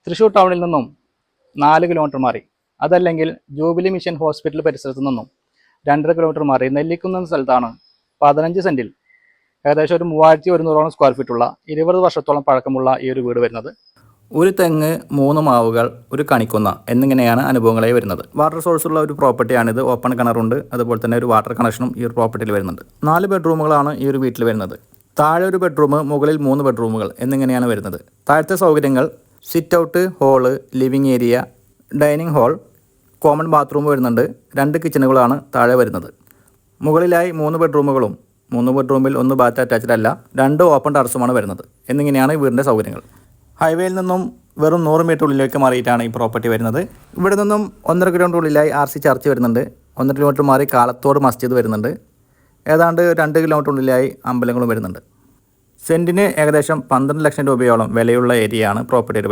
തൃശ്ശൂർ ടൗണിൽ നിന്നും 4 കിലോമീറ്റർ മാറി, അതല്ലെങ്കിൽ ജൂബിലി മിഷൻ ഹോസ്പിറ്റൽ പരിസരത്തു നിന്നും 2.5 കിലോമീറ്റർ മാറി നെല്ലിക്കുന്ന സ്ഥലത്താണ് 15 സെന്റിൽ ഏകദേശം ഒരു 3100 സ്ക്വയർ ഫീറ്റുള്ള 20 വർഷത്തോളം പഴക്കമുള്ള ഈ ഒരു വീട് വരുന്നത്. ഒരു തെങ്ങ്, 3 മാവുകൾ, ഒരു കണിക്കൊന്ന എന്നിങ്ങനെയാണ് അനുഭവങ്ങളായി വരുന്നത്. വാട്ടർ സോഴ്സുള്ള ഒരു പ്രോപ്പർട്ടിയാണിത്. ഓപ്പൺ കിണറുണ്ട്, അതുപോലെ തന്നെ ഒരു വാട്ടർ കണക്ഷനും ഈ ഒരു പ്രോപ്പർട്ടിയിൽ വരുന്നുണ്ട്. 4 ബെഡ്റൂമുകളാണ് ഈ ഒരു വീട്ടിൽ വരുന്നത്. താഴെ ഒരു ബെഡ്റൂം, മുകളിൽ 3 ബെഡ്റൂമുകൾ എന്നിങ്ങനെയാണ് വരുന്നത്. താഴത്തെ സൗകര്യങ്ങൾ sit out, hall, living area, dining hall, common bathroom വരുന്നുണ്ട്. 2 കിച്ചണുകളാണ് താഴെ വരുന്നത്. മുകളിലായി 3 ബെഡ്റൂമുകളും 3 ബെഡ്റൂമിൽ 1 ബാത്ത് അറ്റാച്ച്ഡ് അല്ല, 2 ഓപ്പൺ ടെറസുമാണ് വരുന്നത് എന്നിങ്ങനെയാണ് വീടിൻ്റെ സൗകര്യങ്ങൾ. ഹൈവേയിൽ നിന്നും വെറും 100 മീറ്റർ ഉള്ളിലേക്ക് മാറിയിട്ടാണ് ഈ പ്രോപ്പർട്ടി വരുന്നത്. ഇവിടെ നിന്നും 1.5 കിലോമീറ്റർ ഉള്ളിലായി RC ചർച്ച് വരുന്നുണ്ട്. 1 കിലോമീറ്റർ മാറി കാലത്തോട് മസ്ജിദ് വരുന്നുണ്ട്. ഏതാണ്ട് 2 കിലോമീറ്റർ ഉള്ളിലായി അമ്പലങ്ങളും വരുന്നുണ്ട്. സെൻറ്റിന് ഏകദേശം 12 ലക്ഷം രൂപയോളം വിലയുള്ള ഏരിയയാണ് പ്രോപ്പർട്ടിയുടെ പരിസരം.